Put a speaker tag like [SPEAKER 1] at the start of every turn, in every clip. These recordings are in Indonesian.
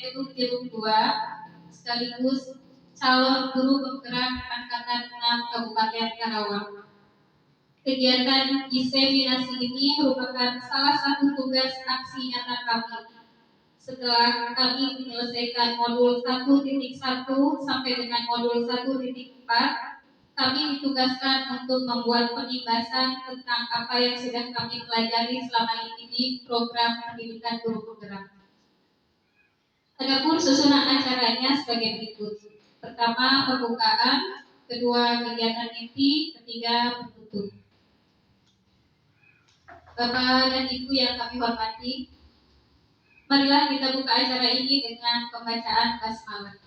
[SPEAKER 1] Eksekutif 2 sekaligus calon guru penggerak Angkatan 6 Kabupaten Karawang. Kegiatan diseminasi ini merupakan salah satu tugas aksi nyata kami. Setelah kami menyelesaikan modul 1.1 sampai dengan modul 1.4, kami ditugaskan untuk membuat penimbasan tentang apa yang sudah kami pelajari selama ini di program pendidikan guru penggerak. Adapun susunan acaranya sebagai berikut. Pertama, pembukaan, kedua, kegiatan inti, ketiga, penutup. Bapak dan Ibu yang kami hormati, marilah kita buka acara ini dengan pembacaan basmalah.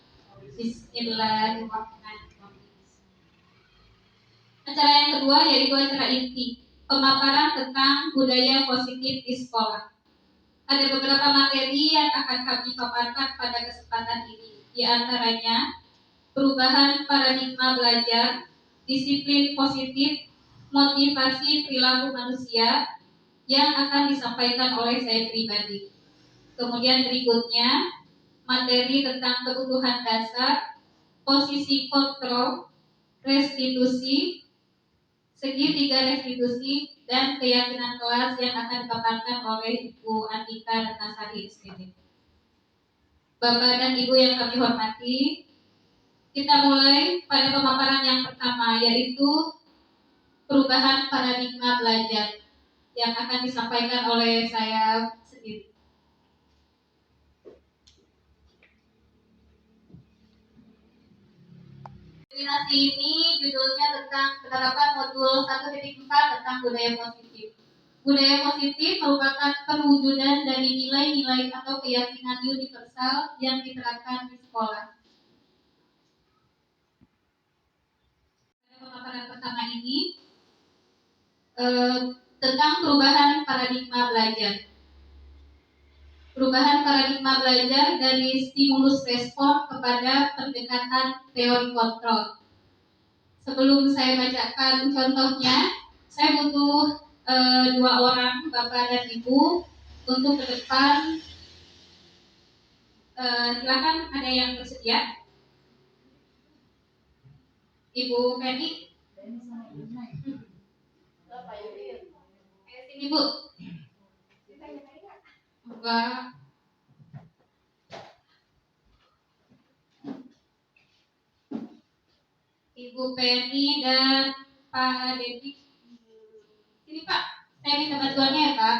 [SPEAKER 1] Bismillahirrahmanirrahim. Acara yang kedua yaitu acara inti, pemaparan tentang budaya positif di sekolah. Ada beberapa materi yang akan kami paparkan pada kesempatan ini, di antaranya perubahan paradigma belajar, disiplin positif, motivasi perilaku manusia yang akan disampaikan oleh saya pribadi. Kemudian berikutnya materi tentang kebutuhan dasar, posisi kontrol, restitusi, segitiga restitusi, dan keyakinan kelas yang akan dipaparkan oleh Ibu Andika Ratnasari SPD. Bapak dan Ibu yang kami hormati, kita mulai pada pemaparan yang pertama, yaitu perubahan paradigma belajar yang akan disampaikan oleh saya sendiri. Seminasi ini judulnya tentang penerapan modul 1.4 tentang budaya positif. Budaya positif merupakan perwujudan dari nilai-nilai atau keyakinan universal yang diterapkan di sekolah. Pada pemaparan pertama ini tentang perubahan paradigma belajar. Perubahan paradigma belajar dari stimulus respon kepada pendekatan teori kontrol. Sebelum saya bacakan contohnya, saya butuh 2 orang, Bapak dan Ibu, untuk ke depan. Silakan, ada yang bersedia? Ibu Penny. Sini Bu. Mbak. Ibu Penny dan Pak Dedi. Sini Pak, saya minta bantuannya ya Pak.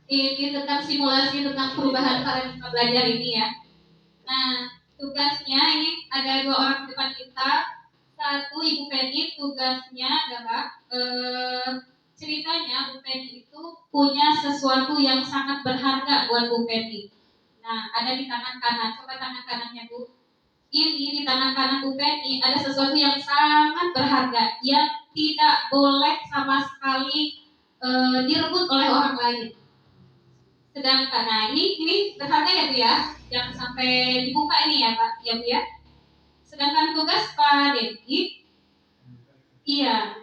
[SPEAKER 1] Ini tentang simulasi tentang perubahan paradigma belajar ini ya. Nah, tugasnya ini ada 2 orang di depan kita. Satu, Ibu Penny, tugasnya adalah ceritanya Bu Penny itu punya sesuatu yang sangat berharga buat Bu Penny. Nah, ada di tangan kanan. Coba tangan kanannya Bu. Ini di tangan kanan Bu Penny ada sesuatu yang sangat berharga yang tidak boleh sama sekali direbut oleh orang lain. Sedangkan nah ini berharga ya Bu ya, jangan sampai dibuka ini ya Pak, ya Bu ya. Sedangkan tugas Pak Dedi, iya,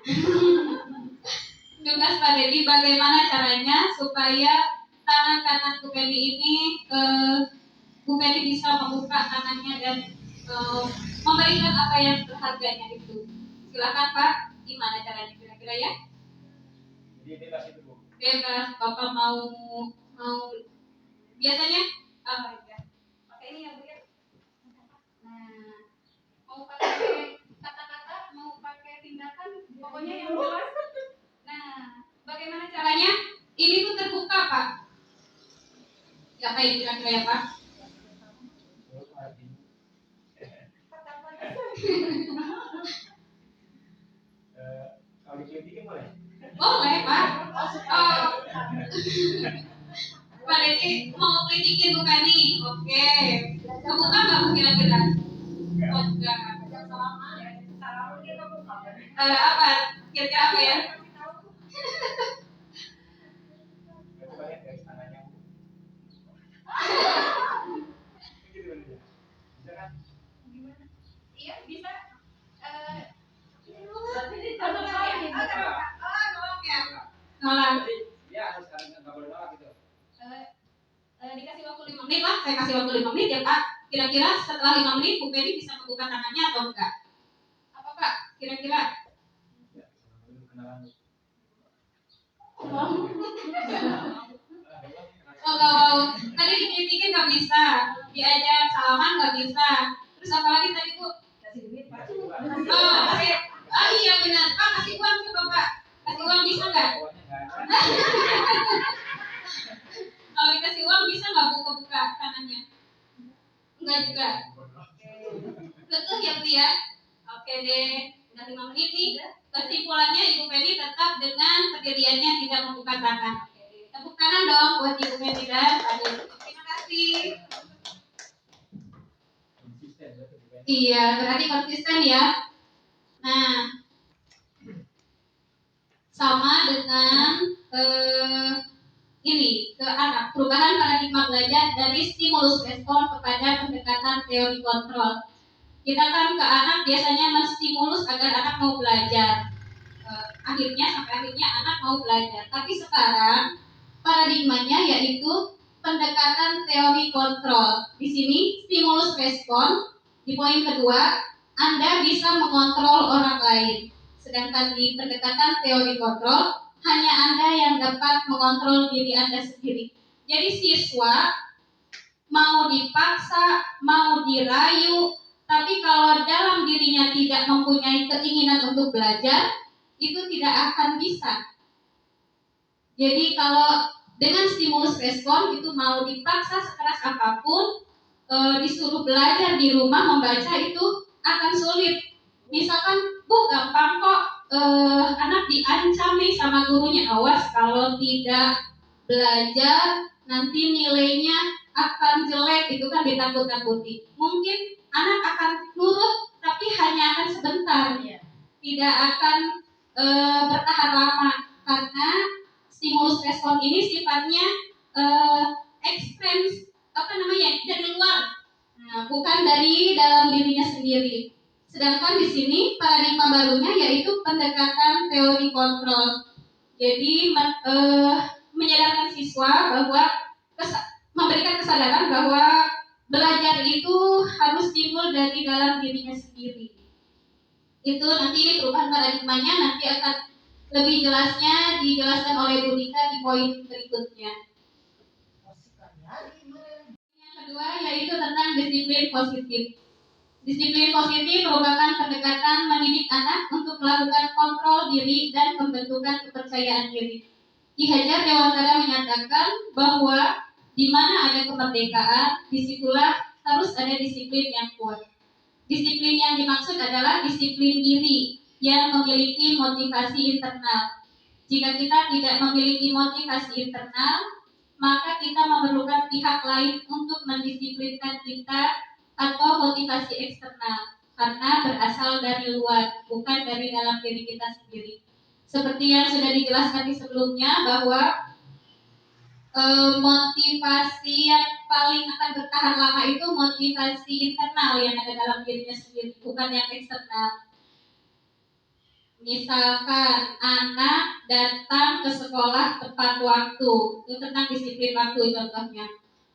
[SPEAKER 1] tugas Pak Dedi bagaimana caranya supaya tangan kanan Bu Penny ini Bu Penny bisa membuka tangannya dan memberikan apa yang berharganya itu. Silakan Pak, gimana caranya kira-kira ya?
[SPEAKER 2] Jadi bebas itu Bu.
[SPEAKER 1] Bebas, Bapak mau biasanya ya. Pakai ini ya Bu ya. Nah, mau pakai kata-kata, mau pakai tindakan, pokoknya yang jelas. Nah, bagaimana caranya? Ini tuh terbuka Pak. Siapa yang kira-kira ya Pak?
[SPEAKER 2] Kalau dikelitikin boleh?
[SPEAKER 1] Boleh Pak. Pak Dedi mau kritikin Bu Penny, oke. Terbuka nggak Bu kira-kira? Oh enggak. Apa? Kira-kira apa ya? Iya bisa. Nolak.
[SPEAKER 2] Ya harus saling
[SPEAKER 1] saya kasih waktu 5 menit ya Pak. Kira-kira setelah 5 menit Bu Peri bisa membuka tangannya atau enggak? Apa Pak? Kira-kira?
[SPEAKER 2] Ya, dulu kenalan.
[SPEAKER 1] Oh, kalau tadi dikit-dikit nggak bisa, diajak salaman nggak bisa. Terus apa lagi tadi Bu? Oh, kasih. Oh iya benar Pak, kasih uang coba Pak. Kasih uang bisa nggak? Kalau dikasih uang bisa nggak buka-buka tangannya? Enggak juga. Betul ya Bu ya? Oke deh, udah 5 menit nih. Kesimpulannya Ibu Penny tetap dengan pendiriannya tidak membuka tangan. Tepuk tangan dong buat Ibu Penny dan Pak Dewi. Terima kasih. Iya, berarti konsisten ya. Nah, sama dengan ini ke anak, perubahan paradigma belajar dari stimulus respon kepada pendekatan teori kontrol. Kita kan ke anak biasanya menstimulus agar anak mau belajar. Sampai akhirnya anak mau belajar. Tapi sekarang paradigmanya yaitu pendekatan teori kontrol. Di sini stimulus respon. Di poin kedua, Anda bisa mengontrol orang lain. Sedangkan di pendekatan teori kontrol, hanya Anda yang dapat mengontrol diri Anda sendiri. Jadi siswa mau dipaksa, mau dirayu, tapi kalau dalam dirinya tidak mempunyai keinginan untuk belajar, itu tidak akan bisa. Jadi kalau dengan stimulus respon itu mau dipaksa sekeras apapun, disuruh belajar di rumah membaca itu akan sulit. Misalkan, Bu gampang kok, anak diancam nih sama gurunya, awas kalau tidak belajar nanti nilainya akan jelek, itu kan ditakut-takuti. Mungkin anak akan nurut, tapi hanya akan sebentar, tidak akan bertahan lama, karena stimulus respon ini sifatnya dari luar, bukan dari dalam dirinya sendiri. Sedangkan di sini paradigma barunya yaitu pendekatan teori kontrol. Jadi menyadarkan siswa bahwa memberikan kesadaran bahwa belajar itu harus timbul dari dalam dirinya sendiri. Itu nanti ini perubahan paradigmanya nanti akan lebih jelasnya dijelaskan oleh Bu Dika di poin berikutnya. Yang kedua yaitu tentang disiplin positif. Disiplin positif merupakan pendekatan mendidik anak untuk melakukan kontrol diri dan pembentukan kepercayaan diri. Ki Hajar Dewantara menyatakan bahwa di mana ada kemerdekaan, disitulah harus ada disiplin yang kuat. Disiplin yang dimaksud adalah disiplin diri yang memiliki motivasi internal. Jika kita tidak memiliki motivasi internal, maka kita memerlukan pihak lain untuk mendisiplinkan kita atau motivasi eksternal, karena berasal dari luar, bukan dari dalam diri kita sendiri. Seperti yang sudah dijelaskan di sebelumnya bahwa motivasi yang paling akan bertahan lama itu motivasi internal yang ada dalam dirinya sendiri, bukan yang eksternal. Misalkan anak datang ke sekolah tepat waktu, itu tentang disiplin waktu contohnya.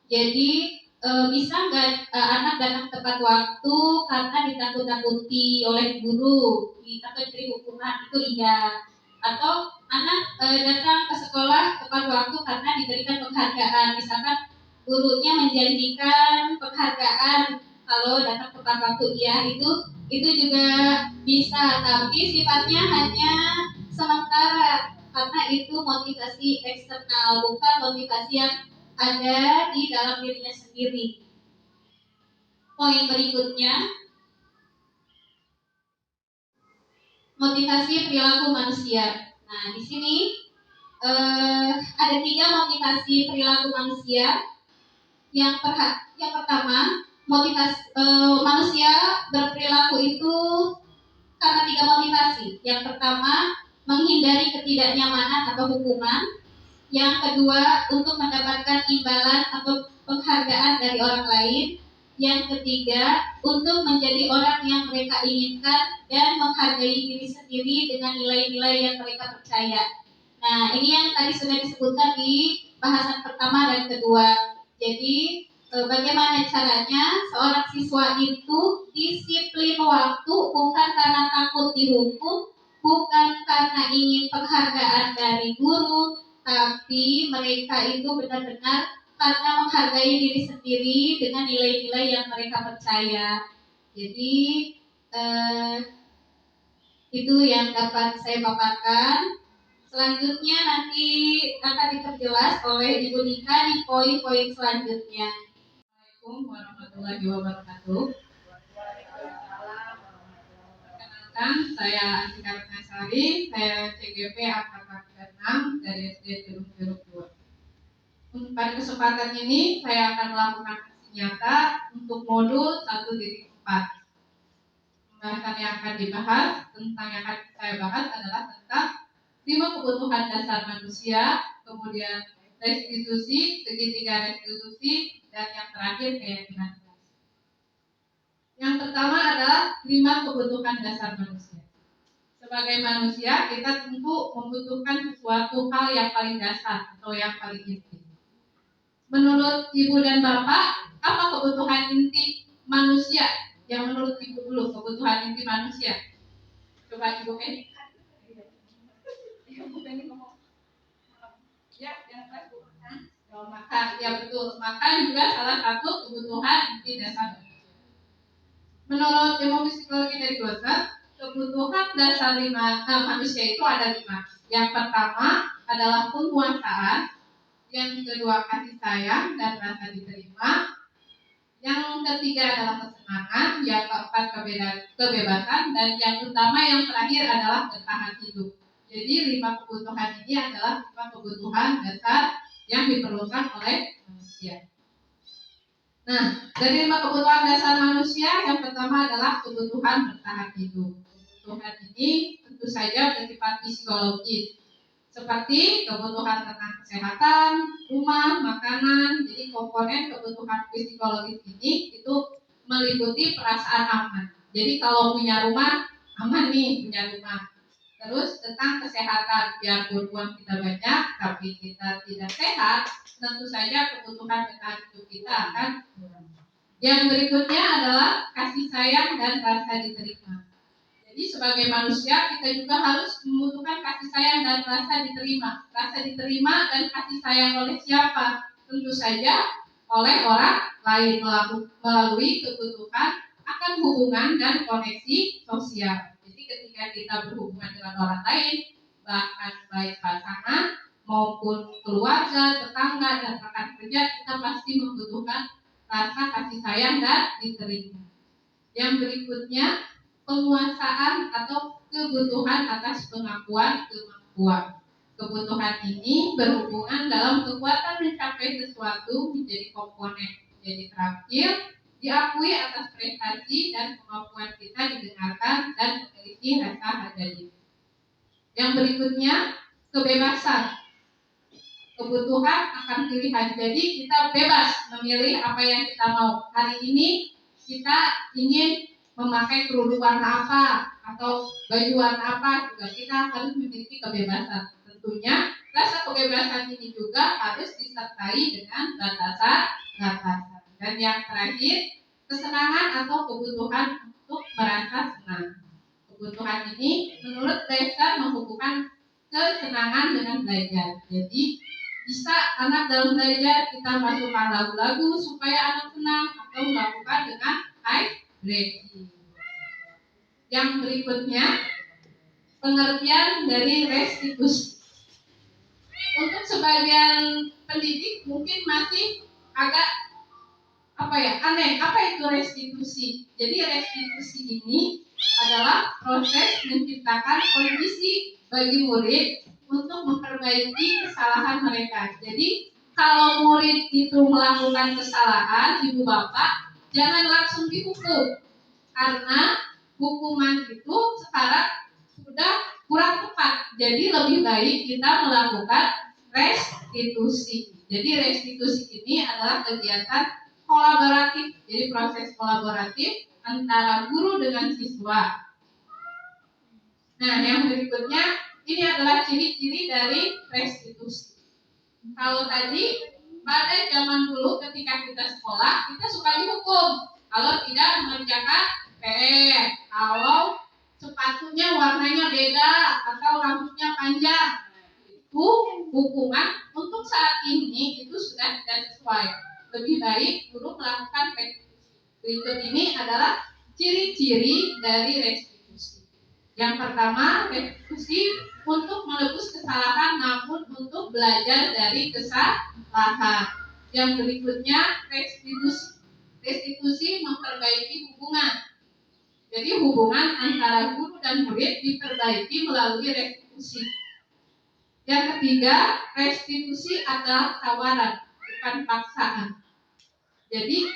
[SPEAKER 1] Jadi bisa nggak anak datang tepat waktu karena ditakut-takuti oleh guru, ditakut diberi hukuman, itu iya. Atau anak datang ke sekolah tepat waktu karena diberikan penghargaan, misalkan gurunya menjanjikan penghargaan kalau datang tepat waktu, iya itu juga bisa, tapi sifatnya hanya sementara karena itu motivasi eksternal, bukan motivasi yang ada di dalam dirinya sendiri. Poin berikutnya, motivasi perilaku manusia. Nah, di sini ada 3 motivasi perilaku manusia. Yang pertama, motivasi manusia berperilaku itu karena 3 motivasi. Yang pertama, menghindari ketidaknyamanan atau hukuman. Yang kedua, untuk mendapatkan imbalan atau penghargaan dari orang lain. Yang ketiga, untuk menjadi orang yang mereka inginkan dan menghargai diri sendiri dengan nilai-nilai yang mereka percaya. Nah, ini yang tadi sudah disebutkan di bahasan pertama dan kedua. Jadi, bagaimana caranya seorang siswa itu disiplin waktu bukan karena takut dihukum, bukan karena ingin penghargaan dari guru, tapi mereka itu benar-benar karena menghargai diri sendiri dengan nilai-nilai yang mereka percaya. Jadi itu yang dapat saya paparkan. Selanjutnya nanti akan diperjelas oleh Ibu Nika di poin-poin selanjutnya. Assalamualaikum warahmatullahi wabarakatuh. Perkenalkan, saya Atika Ratnasari, saya CGP Angkatan 6 dari SD Curug 2. Pada kesempatan ini saya akan melakukan aksi nyata untuk modul 1.4. Pembahasan yang akan dibahas tentang yang akan saya bahas adalah tentang 5 kebutuhan dasar manusia, kemudian restitusi, segitiga restitusi, dan yang terakhir keyakinan. Yang pertama adalah 5 kebutuhan dasar manusia. Sebagai manusia, kita tentu membutuhkan sesuatu hal yang paling dasar atau yang paling inti. Menurut Ibu dan Bapak, apa kebutuhan inti manusia? Yang menurut Ibu dulu, kebutuhan inti manusia. Coba Ibu Penny. Ibu Penny ngomong. Ya, yang pas Bu. Makan, ya betul. Makan juga salah satu kebutuhan inti dasar. Menurut ilmu psikologi dari Gottman, kebutuhan dasar manusia itu ada 5. Yang pertama adalah penguasaan, yang kedua kasih sayang dan rasa diterima, yang ketiga adalah kesenangan, yang keempat kebebasan, dan yang utama yang terakhir adalah bertahan hidup. Jadi 5 kebutuhan ini adalah 5 kebutuhan dasar yang diperlukan oleh manusia. Nah, dari 5 kebutuhan dasar manusia, yang pertama adalah kebutuhan bertahan hidup. Kebutuhan ini tentu saja bersifat psikologis, seperti kebutuhan tentang kesehatan, rumah, makanan. Jadi komponen kebutuhan psikologis ini itu meliputi perasaan aman. Jadi kalau punya rumah, aman nih punya rumah. Terus tentang kesehatan, biarpun uang kita banyak, tapi kita tidak sehat, tentu saja kebutuhan bertahan hidup kita akan kurang. Yang berikutnya adalah kasih sayang dan rasa diterima. Jadi sebagai manusia kita juga harus membutuhkan kasih sayang dan rasa diterima. Rasa diterima dan kasih sayang oleh siapa? Tentu saja oleh orang lain melalui kebutuhan akan hubungan dan koneksi sosial. Jadi ketika kita berhubungan dengan orang lain, bahkan baik pasangan maupun keluarga, tetangga, dan rekan kerja, kita pasti membutuhkan rasa kasih sayang dan diterima. Yang berikutnya, penguasaan atau kebutuhan atas pengakuan kemampuan. Kebutuhan ini berhubungan dalam kekuatan mencapai sesuatu menjadi komponen, menjadi terakhir, diakui atas prestasi dan kemampuan kita didengarkan dan memiliki rasa harga diri. Yang berikutnya, kebebasan. Kebutuhan akan pilihan. Jadi kita bebas memilih apa yang kita mau. Hari ini kita ingin memakai kerudung warna apa atau baju warna apa, juga kita harus memiliki kebebasan. Tentunya rasa kebebasan ini juga harus disertai dengan batasan-batasan. Dan yang terakhir, kesenangan atau kebutuhan untuk merasa senang. Kebutuhan ini menurut Dexter menghubungkan kesenangan dengan belajar. Jadi bisa anak dalam belajar kita masukkan lagu-lagu supaya anak senang atau melakukan dengan high breaking. Yang berikutnya, pengertian dari restitusi. Untuk sebagian pendidik mungkin masih agak aneh. Apa itu restitusi? Jadi restitusi ini adalah proses menciptakan kondisi bagi murid untuk memperbaiki kesalahan mereka. Jadi kalau murid itu melakukan kesalahan, ibu bapak jangan langsung dihukum, karena hukuman itu sekarang sudah kurang tepat. Jadi lebih baik kita melakukan restitusi. Jadi restitusi ini adalah kegiatan kolaboratif. Jadi proses kolaboratif antara guru dengan siswa. Nah, yang berikutnya ini adalah ciri-ciri dari restitusi. Kalau tadi pada zaman dulu ketika kita sekolah, kita suka dihukum kalau tidak mengerjakan PR, kalau sepatunya warnanya beda atau rambutnya panjang. Itu hukuman untuk saat ini itu sudah tidak sesuai. Lebih baik guru melakukan restitusi. Berikut ini adalah ciri-ciri dari restitusi. Yang pertama, restitusi untuk menebus kesalahan namun untuk belajar dari kesalahan. Yang berikutnya, restitusi. Restitusi memperbaiki hubungan. Jadi hubungan antara guru dan murid diperbaiki melalui restitusi. Yang ketiga, restitusi adalah tawaran, bukan paksaan. Jadi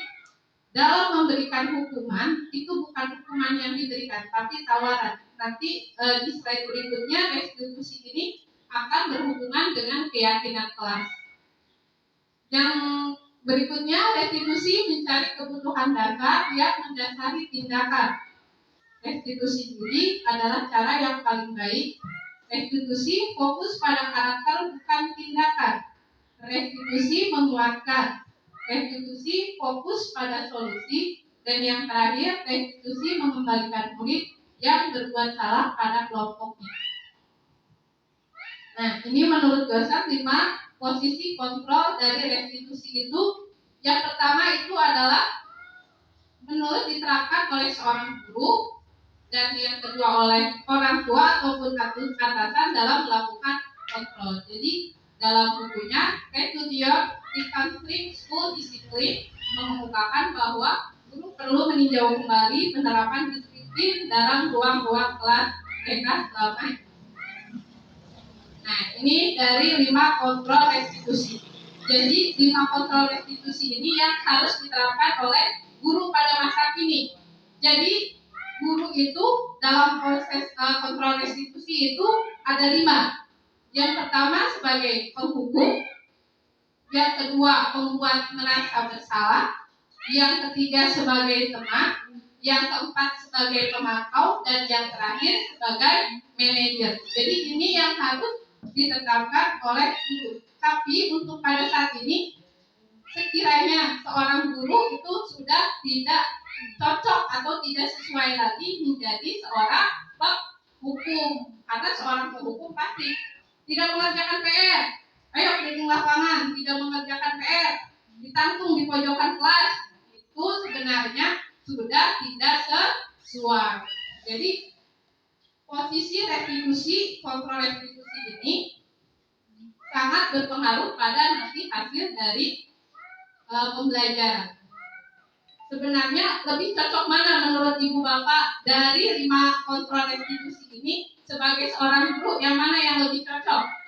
[SPEAKER 1] dalam memberikan hukuman itu bukan hukuman yang diberikan, tapi tawaran. Nanti di slide berikutnya restitusi ini akan berhubungan dengan keyakinan kelas. Yang berikutnya, restitusi mencari kebutuhan dasar yang mendasari tindakan. Restitusi ini adalah cara yang paling baik. Restitusi fokus pada karakter bukan tindakan. Restitusi menguatkan. Restitusi fokus pada solusi. Dan yang terakhir, restitusi mengembalikan murid yang berbuat salah pada kelompoknya. Nah, ini menurut dosen 5 posisi kontrol dari restitusi itu. Yang pertama itu adalah menurut diterapkan oleh seorang guru, dan yang kedua oleh orang tua ataupun atasan dalam melakukan kontrol. Jadi dalam bukunya Restitution Reconstructing School Discipline mengemukakan bahwa guru perlu meninjau kembali penerapan disiplin dalam ruang-ruang kelas mereka selama ini. Nah, ini dari 5 kontrol restitusi. Jadi 5 kontrol restitusi ini yang harus diterapkan oleh guru pada masa kini. Jadi guru itu dalam proses kontrol restitusi itu ada 5. Yang pertama sebagai penghukum, yang kedua pembuat merasa bersalah, yang ketiga sebagai teman, yang keempat sebagai pemantau, dan yang terakhir sebagai manajer. Jadi ini yang harus ditetapkan oleh guru. Tapi untuk pada saat ini sekiranya seorang guru itu sudah tidak cocok atau tidak sesuai lagi menjadi seorang penghukum, karena seorang penghukum pasti tidak mengerjakan PR. Ayo keliling lapangan, tidak mengerjakan PR, ditantung di pojokan kelas, itu sebenarnya sudah tidak sesuai. Jadi posisi restitusi, kontrol restitusi ini sangat berpengaruh pada nanti hasil dari pembelajaran. Sebenarnya lebih cocok mana menurut ibu bapak dari 5 kontrol restitusi ini sebagai seorang guru, yang mana yang lebih cocok?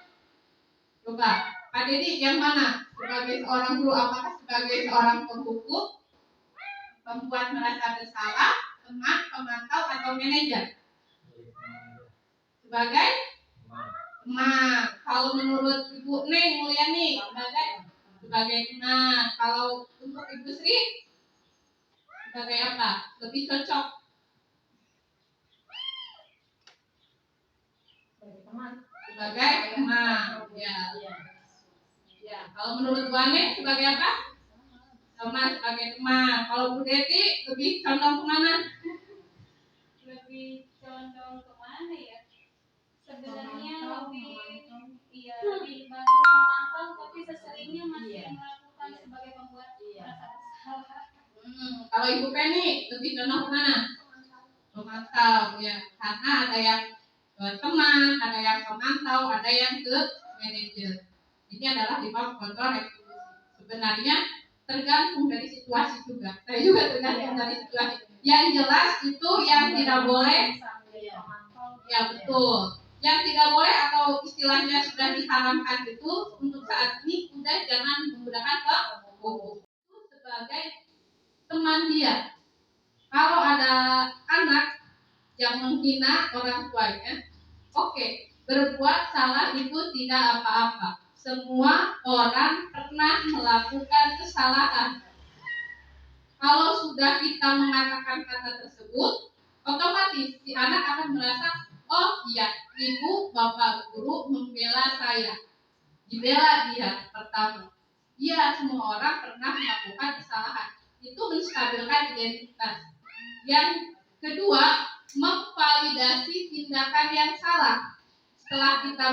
[SPEAKER 1] Coba, Pak Dedi, yang mana? Sebagai seorang guru, apakah sebagai seorang penghukum, pembuat merasa bersalah, teman, pemantau, atau manajer? Sebagai teman. Kalau menurut Ibu Neng Mulyani sebagai teman. Kalau untuk Ibu Sri sebagai apa? Lebih cocok? Sebagai teman. Ya. Kalau menurut Bu Ane sebagai apa? Teman, sebagai teman. Kalau Bu Deti lebih condong kemana?
[SPEAKER 3] Lebih condong kemana ya? Sebenarnya lebih bagus memantau, tapi seseringnya masih melakukan sebagai pembuat rasa bersalah.
[SPEAKER 1] Kalau Ibu Penny lebih condong kemana? Memantau, ya. Karena ada yang teman, ada yang pemantau, ada yang ke manajer. Ini adalah 5 kontrol restitusi. Sebenarnya tergantung dari situasi juga. Saya juga tergantung dari situasi. Yang jelas itu yang tidak boleh. Ya betul. Yang tidak boleh atau istilahnya sudah diharamkan itu untuk saat ini udah jangan menggunakan penghukum. Itu sebagai teman dia. Kalau ada anak yang menghina orang tuanya, oke, berbuat salah itu tidak apa-apa. Semua orang pernah melakukan kesalahan. Kalau sudah kita mengatakan kata tersebut, otomatis si anak akan merasa, oh iya, ibu, bapak, guru membela saya. Dibela dia pertama. Iya, semua orang pernah melakukan kesalahan. Itu menstabilkan identitas. Yang kedua, memvalidasi tindakan yang salah. Setelah kita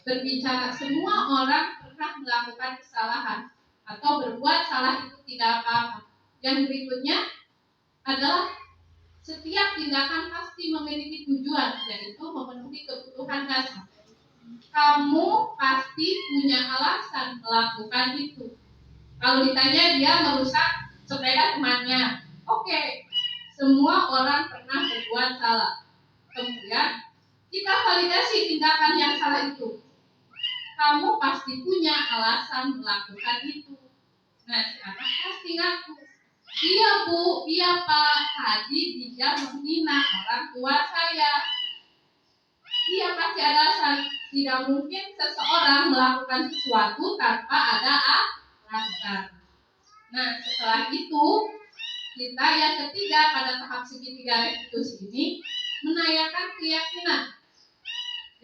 [SPEAKER 1] berbicara semua orang pernah melakukan kesalahan atau berbuat salah itu tidak apa-apa. Yang berikutnya adalah setiap tindakan pasti memiliki tujuan, yaitu memenuhi kebutuhan dasar. Kamu pasti punya alasan melakukan itu. Kalau ditanya dia merusak sepeda temannya, oke, semua orang pernah berbuat salah. Kemudian kita validasi tindakan yang salah itu. Kamu pasti punya alasan melakukan itu. Nah, si anak pasti ngaku, iya bu, iya pak, tadi dia menghina orang tua saya. Iya pasti ada alasan. Tidak mungkin seseorang melakukan sesuatu tanpa ada alasan. Nah, setelah itu kita yang ketiga pada tahap segitiga restitusi ini menanyakan keyakinan.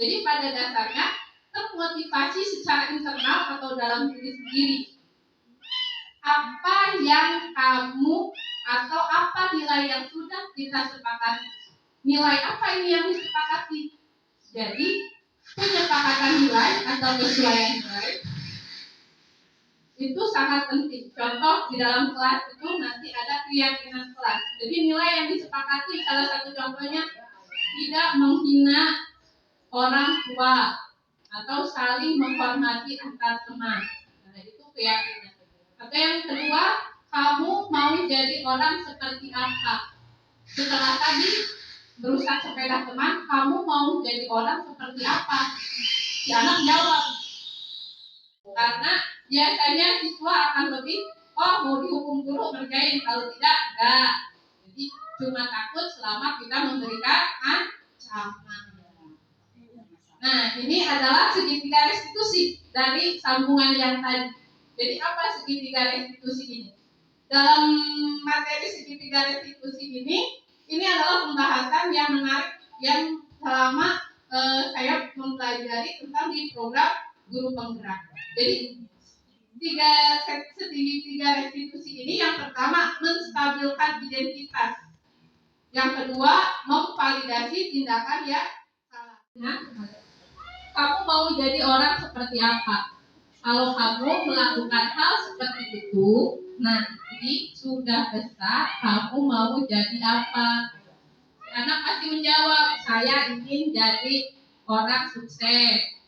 [SPEAKER 1] Jadi pada dasarnya termotivasi secara internal atau dalam diri sendiri. Apa yang kamu atau apa nilai yang sudah kita sepakati? Nilai apa ini yang disepakati? Jadi penyepakatan nilai atau kesesuaian nilai itu sangat penting. Contoh di dalam kelas itu nanti ada keyakinan kelas. Jadi nilai yang disepakati salah satu contohnya tidak menghina orang tua atau saling menghormati antar teman. Nah, itu keyakinan. Atau yang kedua, kamu mau jadi orang seperti apa? Setelah tadi merusak sepeda teman, kamu mau jadi orang seperti apa? Si anak jawab. Karena biasanya siswa akan lebih, mau dihukum guru ngerjain, kalau tidak, enggak. Jadi cuma takut selama kita memberikan ancaman. Nah, ini adalah segitiga restitusi dari sambungan yang tadi. Jadi apa segitiga restitusi ini? Dalam materi segitiga restitusi ini adalah pembahasan yang menarik yang selama saya mempelajari tentang di program guru penggerak. Jadi segitiga restitusi ini yang pertama menstabilkan identitas, yang kedua memvalidasi tindakan yang salah. Nah, kamu mau jadi orang seperti apa? Kalau kamu melakukan hal seperti itu, nanti sudah besar kamu mau jadi apa? Anak pasti menjawab, saya ingin jadi orang sukses.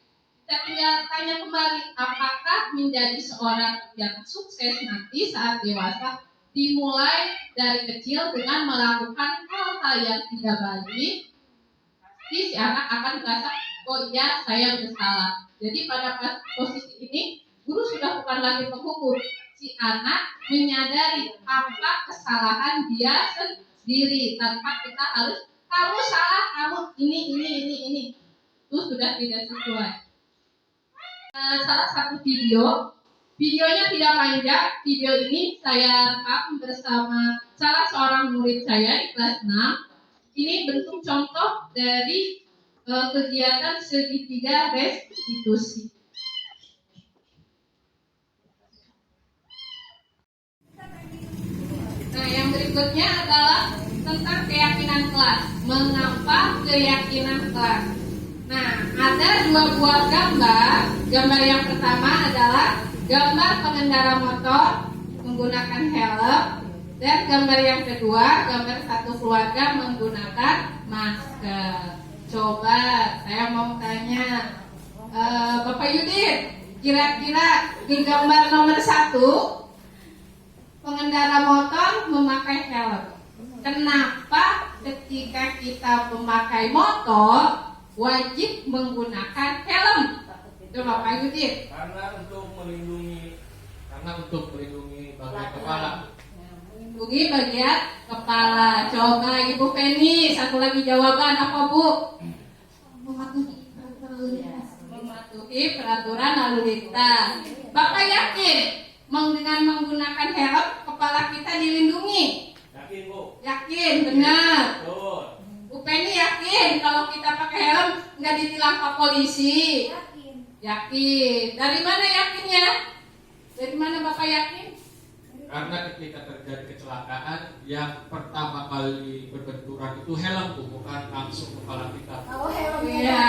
[SPEAKER 1] Kita tinggal tanya kembali, apakah menjadi seorang yang sukses nanti saat dewasa dimulai dari kecil dengan melakukan hal-hal yang tidak baik? Pasti si anak akan merasa, oh iya saya bersalah. Jadi pada posisi ini guru sudah bukan lagi penghukum. Si anak menyadari apa kesalahan dia sendiri tanpa kita harus kamu salah, kamu ini. Itu sudah tidak sesuai. Salah satu videonya tidak panjang. Video ini saya rekam bersama salah seorang murid saya di kelas 6. Ini bentuk contoh dari kegiatan segitiga restitusi. Nah, yang berikutnya adalah tentang keyakinan kelas. Mengapa keyakinan kelas? Nah, ada dua buah gambar. Gambar yang pertama adalah gambar pengendara motor menggunakan helm. Dan gambar yang kedua, gambar satu keluarga menggunakan masker. Coba saya mau tanya, Bapak Yudit, kira-kira di gambar nomor 1, pengendara motor memakai helm. Kenapa ketika kita memakai motor wajib menggunakan helm? Coba Pak Yudit.
[SPEAKER 2] Karena untuk melindungi bagian kepala.
[SPEAKER 1] Melindungi bagian kepala. Coba Ibu Penny, satu lagi jawaban apa Bu? Mematuhi peraturan lalu lintas. Bapak yakin dengan menggunakan helm kepala kita dilindungi?
[SPEAKER 2] Yakin Bu?
[SPEAKER 1] Yakin, benar.
[SPEAKER 2] Betul.
[SPEAKER 1] Bu Penny yakin kalau kita pakai helm nggak ditilang Pak polisi? Yakin. Dari mana yakinnya?
[SPEAKER 4] Dari mana Bapak yakin?
[SPEAKER 2] Karena ketika terjadi kecelakaan, yang pertama kali berbenturan itu helm, Bu, bukan langsung kepala kita.
[SPEAKER 4] Iya,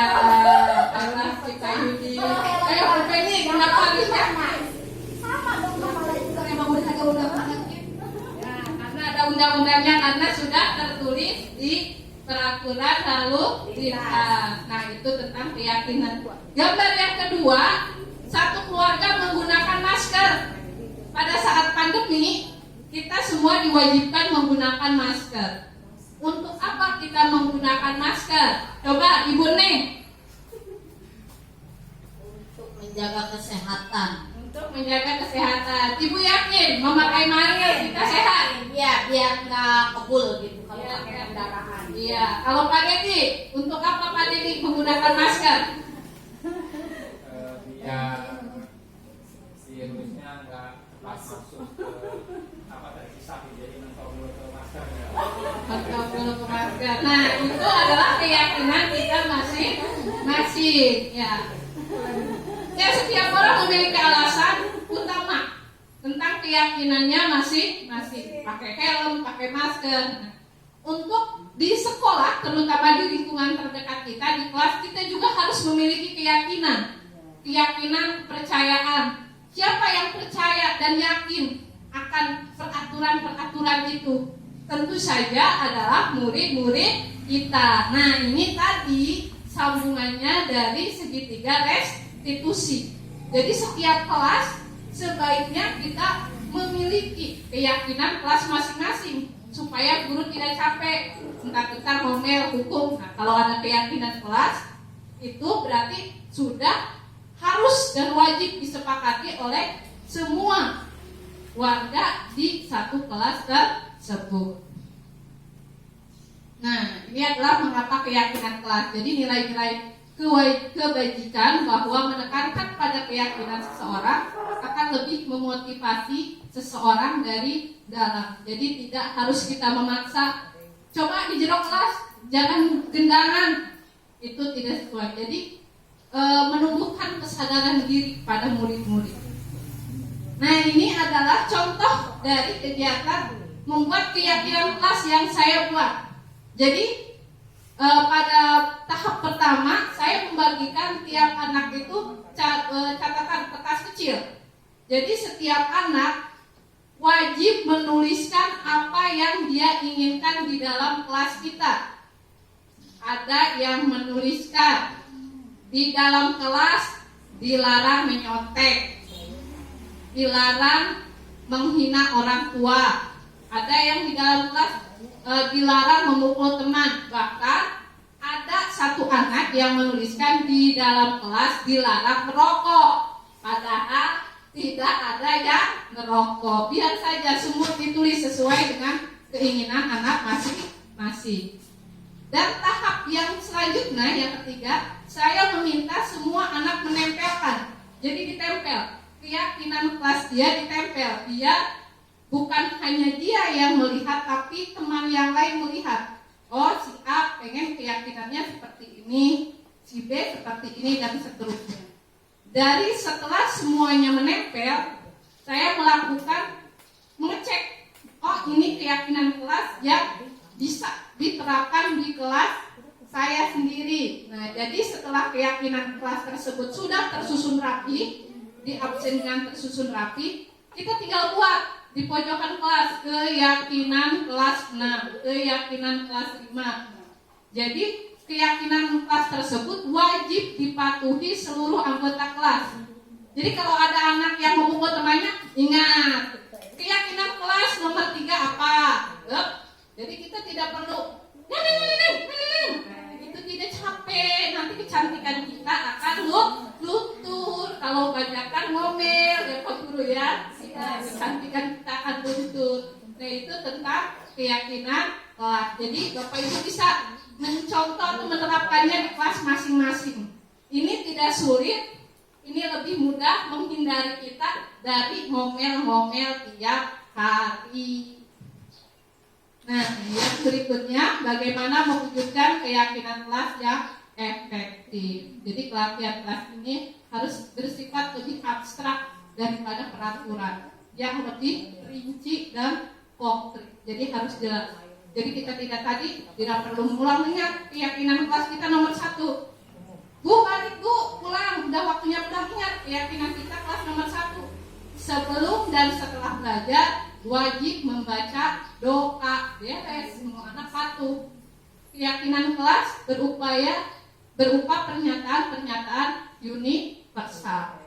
[SPEAKER 4] karena kita Yudi. Ayo Bapak ini kenapa harus yakin? Emang udah ada undang-undangnya. Ya, karena ada undang-undangnya, karena sudah tertulis di peraturan lalu lintas. Nah, itu tentang keyakinan. Gambar yang kedua, satu keluarga menggunakan masker. Pada saat pandemi, kita semua diwajibkan menggunakan masker. Untuk apa kita menggunakan masker? Coba Ibu nih.
[SPEAKER 5] Untuk menjaga kesehatan.
[SPEAKER 4] Untuk menjaga kesehatan. Ibu yakin memakai masker kita sehat?
[SPEAKER 5] Iya, biar nggak kebul gitu kalau
[SPEAKER 4] Iya,
[SPEAKER 5] pakai kendaraan.
[SPEAKER 4] Iya. Kalau Pak Dedi, untuk apa Pak Dedi menggunakan masker?
[SPEAKER 2] Biar virusnya nggak cepat masuk ke apa tadi sisa, jadi mentok dulu ke masker ya.
[SPEAKER 4] Atau dulu ke masker. Nah, itu adalah keyakinan kita masing-masing. Ya. Ya, setiap orang memiliki alasan utama tentang keyakinannya masing-masing. Pakai helm, pakai masker. Nah, untuk di sekolah, terutama di lingkungan terdekat kita, di kelas, kita juga harus memiliki keyakinan, kepercayaan. Siapa yang percaya dan yakin akan peraturan-peraturan itu? Tentu saja adalah murid-murid kita. Nah, ini tadi sambungannya dari segitiga restitusi. Jadi setiap kelas sebaiknya kita memiliki keyakinan kelas masing-masing supaya guru tidak capek entar-entar ngomel hukum. Nah, kalau ada keyakinan kelas itu berarti sudah harus dan wajib disepakati oleh semua warga di satu kelas tersebut. Nah, ini adalah mengapa keyakinan kelas. Jadi nilai-nilai kebajikan bahwa menekankan pada keyakinan seseorang akan lebih memotivasi seseorang dari dalam. Jadi tidak harus kita memaksa. Coba di jero kelas, jangan gendangan. Itu tidak sesuai. Jadi menumbuhkan kesadaran diri pada murid-murid. Nah, ini adalah contoh dari kegiatan membuat keyakinan kelas yang saya buat. Jadi pada tahap pertama saya membagikan tiap anak itu catatan kertas kecil. Jadi setiap anak wajib menuliskan apa yang dia inginkan di dalam kelas kita. Ada yang menuliskan di dalam kelas dilarang menyontek, dilarang menghina orang tua. Ada yang di dalam kelas dilarang memukul teman. Bahkan ada satu anak yang menuliskan di dalam kelas dilarang merokok. Padahal tidak ada yang merokok. Biar saja semua ditulis sesuai dengan keinginan anak masing-masing. Dan tahap yang selanjutnya, yang ketiga, saya meminta semua anak menempelkan. Jadi ditempel, keyakinan kelas dia ditempel. Dia bukan hanya dia yang melihat, tapi teman yang lain melihat. Oh, si A pengen keyakinannya seperti ini, si B seperti ini, dan seterusnya. Dari setelah semuanya menempel, saya melakukan mengecek. Oh, ini keyakinan kelas yang bisa diterapkan di kelas saya sendiri. Nah, jadi setelah keyakinan kelas tersebut sudah tersusun rapi, di absen dengan tersusun rapi, kita tinggal buat di pojokan kelas keyakinan kelas 6, keyakinan kelas 5. Jadi keyakinan kelas tersebut wajib dipatuhi seluruh anggota kelas. Jadi kalau ada anak yang memukul temannya, ingat keyakinan kelas nomor 3 apa? Jadi kita tidak perlu itu tidak capek, nanti kecantikan kita akan luntur. Kalau banyakan ngomel ya Pak Guru ya, kecantikan kita akan luntur. Nah, itu tentang keyakinan kelas. Jadi Bapak Ibu bisa mencontoh atau menerapkannya di kelas masing-masing. Ini tidak sulit, ini lebih mudah menghindari kita dari ngomel-ngomel tiap hari. Nah, yang berikutnya bagaimana mewujudkan keyakinan kelas yang efektif. Jadi pelatihan kelas ini harus bersifat lebih abstrak daripada peraturan yang lebih rinci dan konkret. Jadi harus jelas. Jadi kita tidak perlu mengulang. Ingat keyakinan kelas kita nomor 1. Bu, balik bu, pulang. Udah waktunya pulang. Ingat keyakinan kita kelas nomor 1. Sebelum dan setelah belajar wajib membaca doa. Beres, semua anak patuh. Keyakinan kelas berupa pernyataan-pernyataan universal.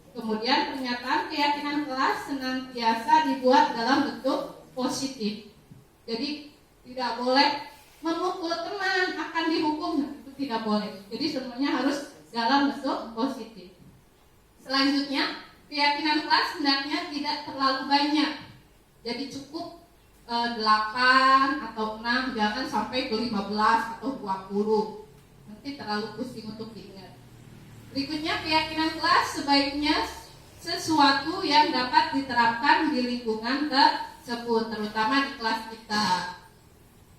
[SPEAKER 4] Kemudian pernyataan keyakinan kelas senantiasa dibuat dalam bentuk positif. Jadi tidak boleh memukul teman akan dihukum, itu tidak boleh. Jadi semuanya harus dalam bentuk positif. Selanjutnya, keyakinan kelas hendaknya tidak terlalu banyak. Jadi cukup 8 atau 6, jangan sampai ke 15 atau 20. Nanti terlalu pusing untuk diingat. Berikutnya, keyakinan kelas sebaiknya sesuatu yang dapat diterapkan di lingkungan tersebut, terutama di kelas kita.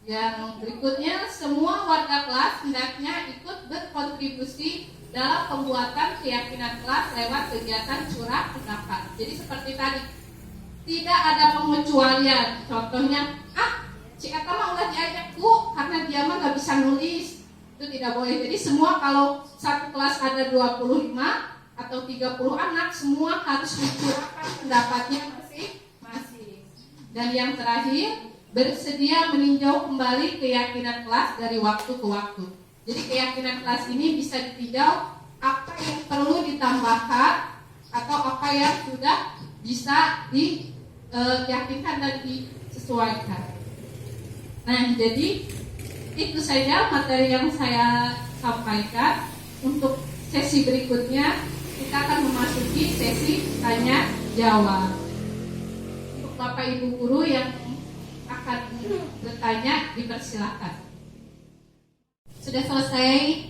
[SPEAKER 4] Yang berikutnya, semua warga kelas hendaknya ikut berkontribusi dalam pembuatan keyakinan kelas lewat kegiatan curah pendapat. Jadi seperti tadi, tidak ada pengecualian. Contohnya, si Eta mah udah diajak bu, karena dia mah nggak bisa nulis. Itu tidak boleh. Jadi semua kalau satu kelas ada 25 atau 30 anak, semua harus mencurahkan pendapatnya masing-masing. Dan yang terakhir, bersedia meninjau kembali keyakinan kelas dari waktu ke waktu. Jadi keyakinan kelas ini bisa ditinjau apa yang perlu ditambahkan atau apa yang sudah bisa diyakinkan dan disesuaikan. Nah, jadi itu saja materi yang saya sampaikan. Untuk sesi berikutnya kita akan memasuki sesi tanya jawab. Untuk Bapak Ibu guru yang akan bertanya dipersilakan.
[SPEAKER 1] Sudah selesai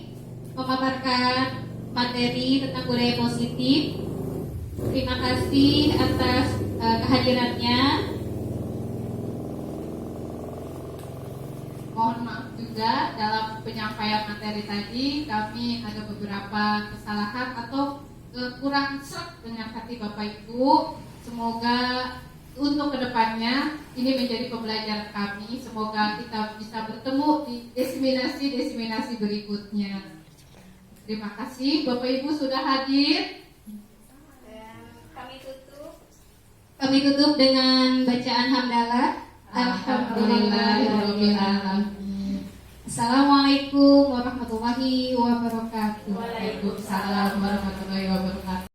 [SPEAKER 1] memaparkan materi tentang budaya positif. Terima kasih atas kehadirannya.
[SPEAKER 4] Mohon maaf juga dalam penyampaian materi tadi kami ada beberapa kesalahan atau kurang serap dengan hati Bapak Ibu. Semoga untuk kedepannya ini menjadi pembelajaran kami. Semoga kita bisa bertemu di desiminasi berikutnya. Terima kasih Bapak Ibu sudah hadir.
[SPEAKER 1] Kami tutup dengan bacaan hamdalah.
[SPEAKER 4] Alhamdulillahirabbil alamin.
[SPEAKER 1] Assalamualaikum warahmatullahi wabarakatuh.
[SPEAKER 4] Waalaikumsalam warahmatullahi wabarakatuh.